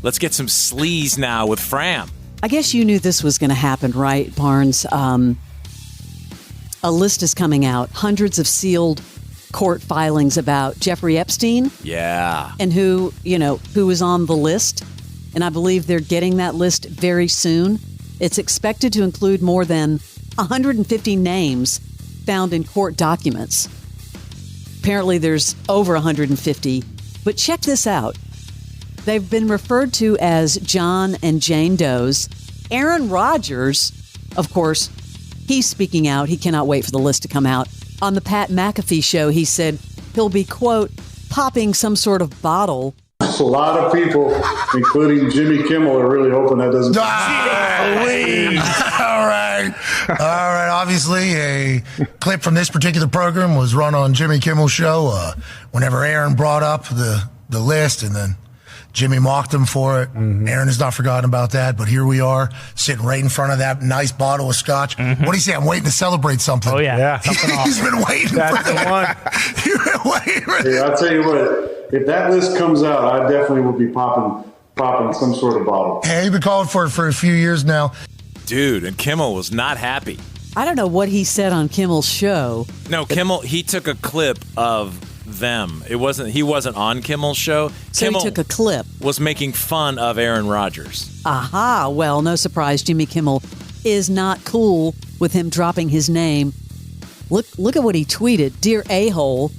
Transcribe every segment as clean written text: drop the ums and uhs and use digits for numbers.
Let's get some sleaze now with Fram. I guess you knew this was going to happen, right, Barnes? A list is coming out, hundreds of sealed court filings about Jeffrey Epstein. Yeah. And who is on the list. And I believe they're getting that list very soon. It's expected to include more than 150 names found in court documents. Apparently there's over 150. But check this out. They've been referred to as John and Jane Does. Aaron Rodgers, of course, he's speaking out. He cannot wait for the list to come out. On the Pat McAfee show, he said he'll be, quote, popping some sort of bottle. A lot of people, including Jimmy Kimmel, are really hoping that doesn't. All right. Obviously, a clip from this particular program was run on Jimmy Kimmel's show whenever Aaron brought up the list, and then Jimmy mocked him for it. Mm-hmm. Aaron has not forgotten about that, but here we are, sitting right in front of that nice bottle of scotch. Mm-hmm. What do you say? I'm waiting to celebrate something. Oh, yeah. He's been waiting That's for the that. one. You've been waiting for Yeah, I'll tell you what, if that list comes out, I definitely will be popping some sort of bottle. Hey, you've been calling for it for a few years now. Dude, and Kimmel was not happy. I don't know what he said on Kimmel's show. No, Kimmel, he took a clip of them. He wasn't on Kimmel's show. So Kimmel he took a clip. Was making fun of Aaron Rodgers. Aha. Well, no surprise. Jimmy Kimmel is not cool with him dropping his name. Look at what he tweeted. Dear a-hole,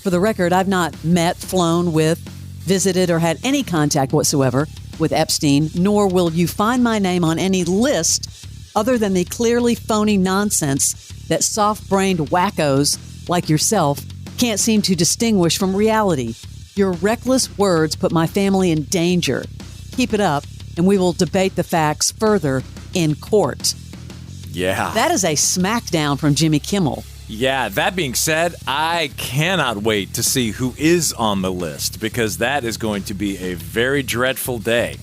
for the record, I've not met, flown with, visited, or had any contact whatsoever with Epstein, nor will you find my name on any list other than the clearly phony nonsense that soft-brained wackos like yourself can't seem to distinguish from reality. Your reckless words put my family in danger. Keep it up, and we will debate the facts further in court. Yeah. That is a smackdown from Jimmy Kimmel. Yeah, that being said, I cannot wait to see who is on the list, because that is going to be a very dreadful day.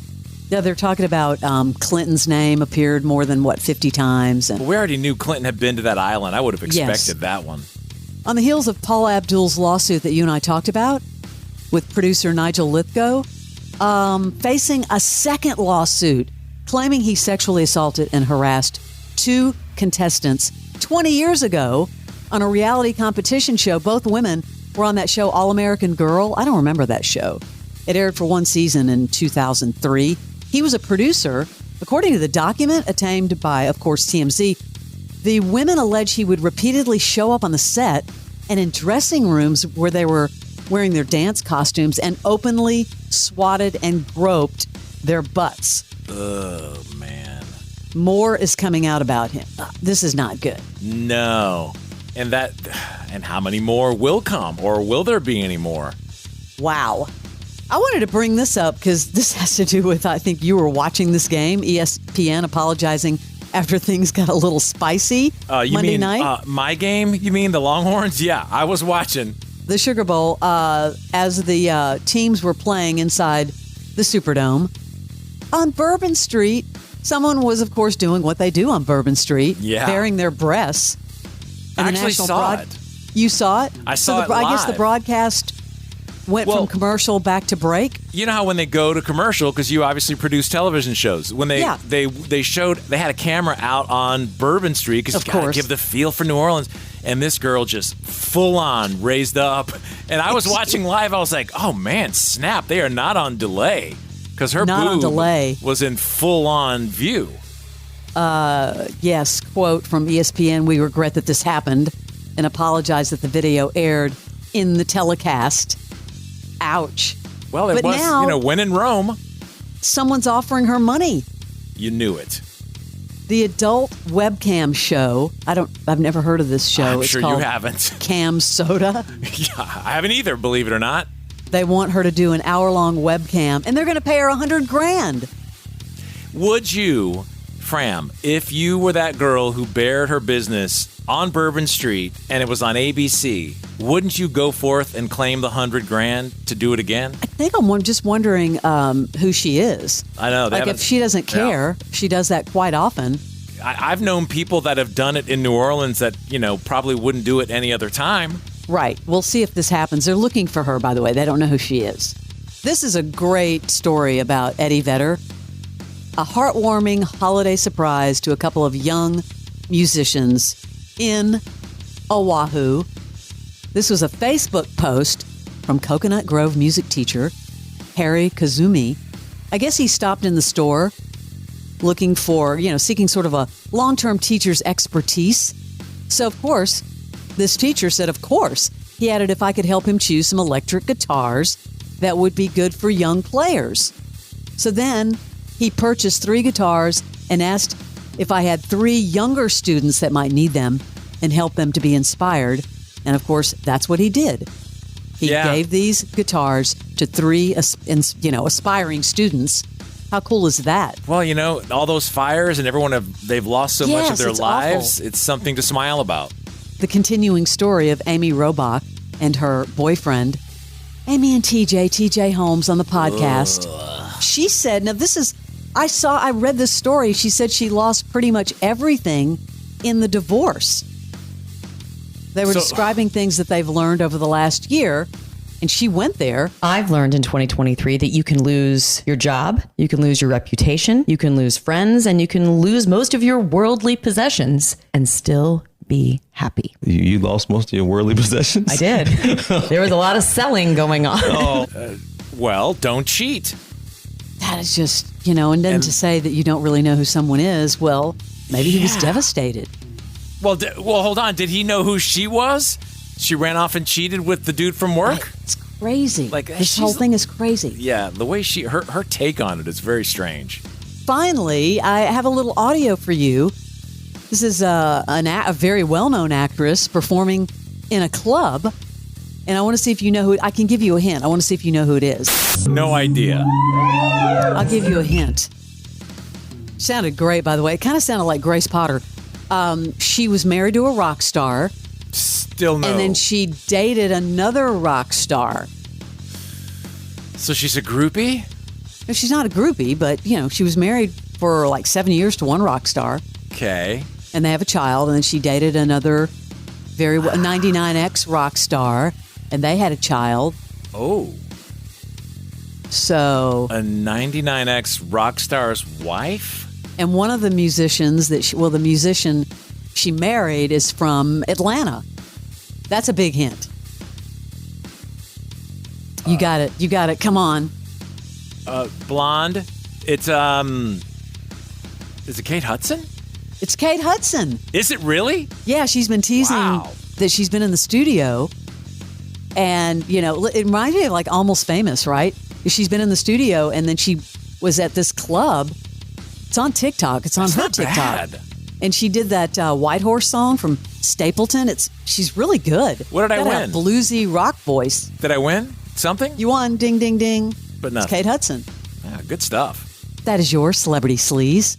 Yeah, they're talking about Clinton's name appeared more than, 50 times. And we already knew Clinton had been to that island. I would have expected that one. On the heels of Paula Abdul's lawsuit that you and I talked about with producer Nigel Lythgoe, facing a second lawsuit claiming he sexually assaulted and harassed 2 contestants 20 years ago on a reality competition show. Both women were on that show, All American Girl. I don't remember that show. It aired for one season in 2003. He was a producer. According to the document obtained by, of course, TMZ, the women allege he would repeatedly show up on the set and in dressing rooms where they were wearing their dance costumes and openly swatted and groped their butts. Oh, man. More is coming out about him. This is not good. No. And how many more will come, or will there be any more? Wow. I wanted to bring this up because this has to do with, I think you were watching this game, ESPN apologizing after things got a little spicy Monday night. My game, you mean the Longhorns? Yeah, I was watching. The Sugar Bowl, as the teams were playing inside the Superdome. On Bourbon Street, someone was, of course, doing what they do on Bourbon Street, baring their breasts. I actually saw it. You saw it? I saw it live. I guess the broadcast went from commercial back to break. You know how when they go to commercial, because you obviously produce television shows, when they showed, they had a camera out on Bourbon Street because you got to give the feel for New Orleans, and this girl just full on raised up, and I was watching live. I was like, oh man, snap! They are not on delay because her boob was in full on view. Yes, quote from ESPN, we regret that this happened and apologize that the video aired in the telecast. Ouch. Well, it was, now, when in Rome. Someone's offering her money. You knew it. The adult webcam show, I've never heard of this show. I'm it's sure called you haven't. Cam Soda. Yeah, I haven't either, believe it or not. They want her to do an hour-long webcam, and they're going to pay her $100,000. Would you, Fram, if you were that girl who bared her business on Bourbon Street and it was on ABC, wouldn't you go forth and claim the $100,000 to do it again? I think I'm just wondering who she is. I know. Like if she doesn't care, she does that quite often. I've known people that have done it in New Orleans that, probably wouldn't do it any other time. Right. We'll see if this happens. They're looking for her, by the way. They don't know who she is. This is a great story about Eddie Vedder. A heartwarming holiday surprise to a couple of young musicians in Oahu. This was a Facebook post from Coconut Grove music teacher Harry Kazumi. I guess he stopped in the store looking for, seeking sort of a long-term teacher's expertise. So, of course, this teacher said, of course. He added if I could help him choose some electric guitars that would be good for young players. So then he purchased 3 guitars and asked if I had 3 younger students that might need them and help them to be inspired. And, of course, that's what he did. He gave these guitars to 3, aspiring students. How cool is that? Well, all those fires and they've lost so much of their lives. Awful. It's something to smile about. The continuing story of Amy Robach and her boyfriend, Amy and TJ Holmes on the podcast. She said, now I read this story. She said she lost pretty much everything in the divorce. They were describing things that they've learned over the last year, and she went there. I've learned in 2023 that you can lose your job, you can lose your reputation, you can lose friends, and you can lose most of your worldly possessions and still be happy. You lost most of your worldly possessions? I did. There was a lot of selling going on. Well, don't cheat. That is just, and then to say that you don't really know who someone is, well, maybe he was devastated. Well, hold on. Did he know who she was? She ran off and cheated with the dude from work? It's crazy. This whole thing is crazy. Yeah, the way her take on it is very strange. Finally, I have a little audio for you. This is a very well-known actress performing in a club, and I want to see if you know who. I can give you a hint. I want to see if you know who it is. No idea. I'll give you a hint. Sounded great, by the way. It kind of sounded like Grace Potter. She was married to a rock star. Still no. And then she dated another rock star. So she's a groupie? No, she's not a groupie, but, she was married for like 7 years to one rock star. Okay. And they have a child, and then she dated another 99X rock star, and they had a child. Oh. So. A 99X rock star's wife? And one of the musicians the musician she married is from Atlanta. That's a big hint. You got it. You got it. Come on. Blonde. It's, is it Kate Hudson? It's Kate Hudson. Is it really? Yeah, she's been teasing that she's been in the studio. And, it reminds me of like Almost Famous, right? She's been in the studio and then she was at this club. It's on TikTok. It's on her TikTok. Bad. And she did that White Horse song from Stapleton. She's really good. What did I win? A bluesy rock voice. Did I win something? You won. Ding, ding, ding. But nothing. It's Kate Hudson. Yeah, good stuff. That is your Celebrity Sleaze.